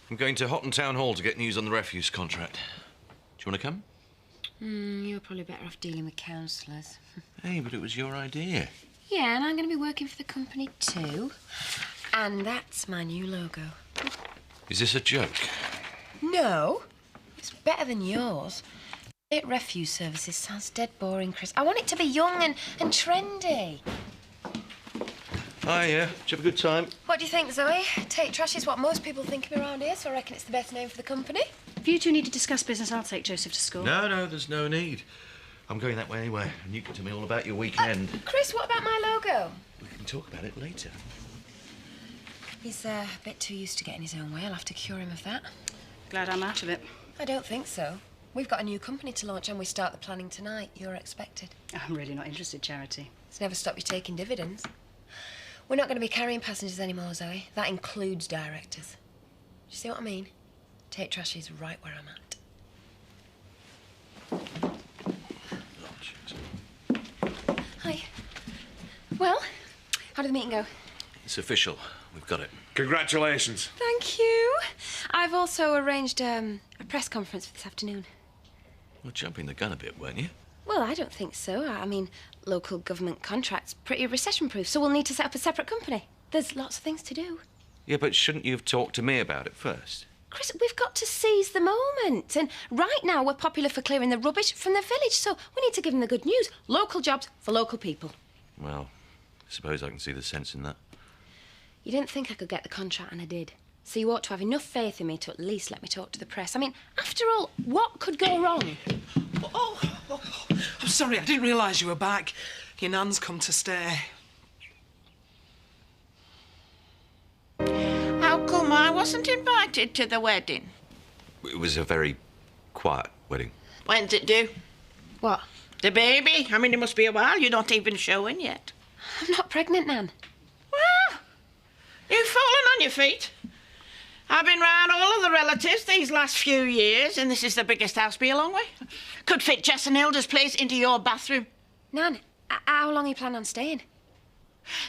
I'm going to Hotton Town Hall to get news on the refuse contract. Do you want to come? You're probably better off dealing with councillors. Hey, but it was your idea. Yeah, and I'm going to be working for the company too. And that's my new logo. Is this a joke? No. It's better than yours. Refuse services sounds dead boring, Chris. I want it to be young and trendy. Hi, yeah. Did you have a good time? What do you think, Zoe? Take trash is what most people think of around here, so I reckon it's the best name for the company. If you two need to discuss business, I'll take Joseph to school. No, there's no need. I'm going that way anyway, and you can tell me all about your weekend. Chris, what about my logo? We can talk about it later. He's a bit too used to getting his own way. I'll have to cure him of that. Glad I'm out of it. I don't think so. We've got a new company to launch and we start the planning tonight. You're expected. I'm really not interested, Charity. It's never stopped you taking dividends. We're not going to be carrying passengers anymore, Zoe. That includes directors. Do you see what I mean? Take trash is right where I'm at. Hi. Well, how did the meeting go? It's official. We've got it. Congratulations. Thank you. I've also arranged a press conference for this afternoon. Well, jumping the gun a bit, weren't you? Well, I don't think so. I mean, local government contracts pretty recession-proof, so we'll need to set up a separate company. There's lots of things to do. Yeah, but shouldn't you have talked to me about it first? Chris, we've got to seize the moment. And right now we're popular for clearing the rubbish from the village, so we need to give them the good news. Local jobs for local people. Well, I suppose I can see the sense in that. You didn't think I could get the contract, and I did. So you ought to have enough faith in me to at least let me talk to the press. I mean, after all, what could go wrong? I'm sorry, I didn't realise you were back. Your nan's come to stay. How come I wasn't invited to the wedding? It was a very quiet wedding. When's it due? What? The baby? I mean, it must be a while. You're not even showing yet. I'm not pregnant, Nan. Well, you've fallen on your feet. I've been round all of the relatives these last few years, and this is the biggest house by a long way. Could fit Jess and Hilda's place into your bathroom. Nan, how long are you planning on staying?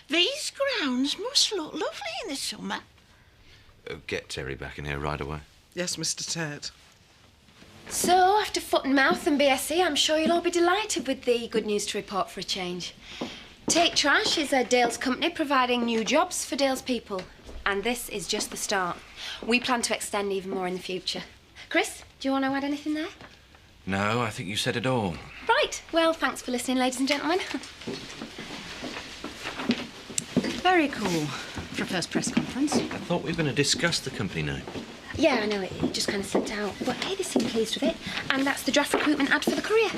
These grounds must look lovely in the summer. Get Terry back in here right away. Yes, Mr. Tate. So, after foot and mouth and BSc, I'm sure you'll all be delighted with the good news to report for a change. Take Trash is a Dale's company providing new jobs for Dale's people. And this is just the start. We plan to extend even more in the future. Chris, do you want to add anything there? No, I think you said it all. Right. Well, thanks for listening, ladies and gentlemen. Very cool for a first press conference. I thought we were going to discuss the company name. Yeah, I know, it just kind of slipped out. But hey, they seem pleased with it. And that's the draft recruitment ad for the Courier.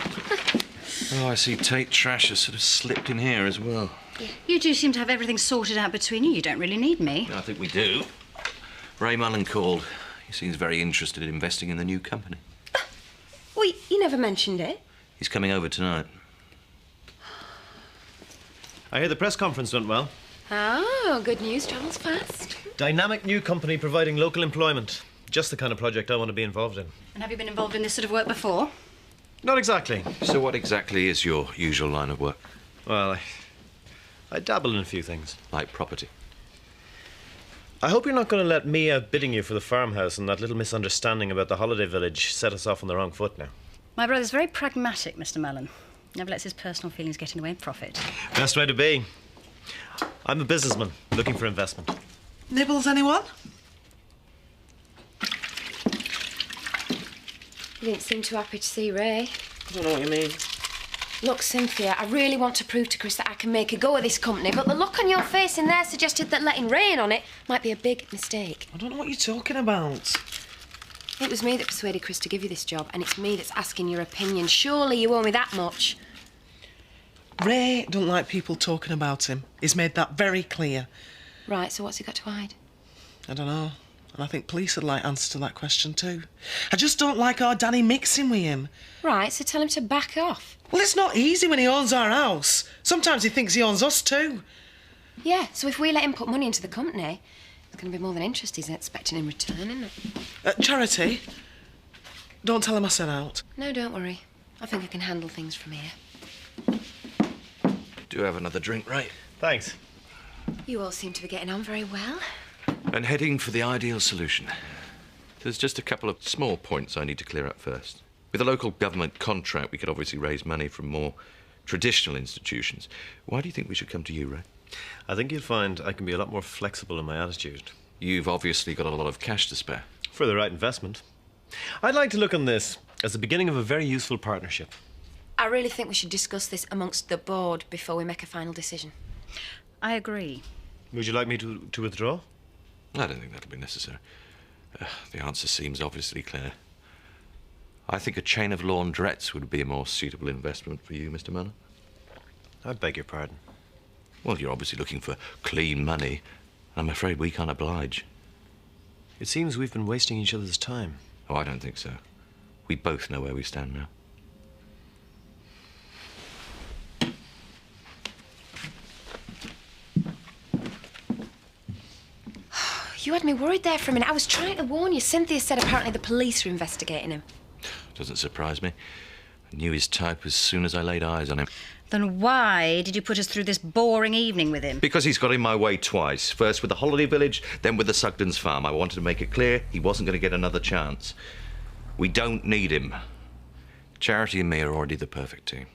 Oh, I see Tate Trash has sort of slipped in here as well. Yeah. You two seem to have everything sorted out between you. You don't really need me. I think we do. Ray Mullen called. He seems very interested in investing in the new company. Well, you never mentioned it. He's coming over tonight. I hear the press conference went well. Oh, good news travels fast. Dynamic new company providing local employment. Just the kind of project I want to be involved in. And have you been involved in this sort of work before? Not exactly. So what exactly is your usual line of work? Well, I dabble in a few things. Like property? I hope you're not going to let me outbidding you for the farmhouse and that little misunderstanding about the holiday village set us off on the wrong foot now. My brother's very pragmatic, Mr. Mullen. Never lets his personal feelings get in the way of profit. Best way to be. I'm a businessman looking for investment. Nibbles, anyone? You didn't seem too happy to see Ray. I don't know what you mean. Look, Cynthia, I really want to prove to Chris that I can make a go of this company, but the look on your face in there suggested that letting Ray in on it might be a big mistake. I don't know what you're talking about. It was me that persuaded Chris to give you this job, and it's me that's asking your opinion. Surely you owe me that much. Ray don't like people talking about him. He's made that very clear. Right, so what's he got to hide? I don't know. And I think police would like answers to that question too. I just don't like our Danny mixing with him. Right, so tell him to back off. Well, it's not easy when he owns our house. Sometimes he thinks he owns us too. Yeah, so if we let him put money into the company, it's going to be more than interest he's expecting in return, isn't it? Charity, don't tell him I said out. No, don't worry. I think I can handle things from here. Do have another drink, Ray? Thanks. You all seem to be getting on very well. And heading for the ideal solution. There's just a couple of small points I need to clear up first. With a local government contract, we could obviously raise money from more traditional institutions. Why do you think we should come to you, Ray? I think you'll find I can be a lot more flexible in my attitude. You've obviously got a lot of cash to spare. For the right investment. I'd like to look on this as the beginning of a very useful partnership. I really think we should discuss this amongst the board before we make a final decision. I agree. Would you like me to withdraw? I don't think that'll be necessary. The answer seems obviously clear. I think a chain of laundrettes would be a more suitable investment for you, Mr. Manor. I beg your pardon. Well, you're obviously looking for clean money. I'm afraid we can't oblige. It seems we've been wasting each other's time. Oh, I don't think so. We both know where we stand now. You had me worried there for a minute. I was trying to warn you. Cynthia said apparently the police are investigating him. Doesn't surprise me. I knew his type as soon as I laid eyes on him. Then why did you put us through this boring evening with him? Because he's got in my way twice. First with the holiday village, then with the Sugden's farm. I wanted to make it clear he wasn't going to get another chance. We don't need him. Charity and me are already the perfect team.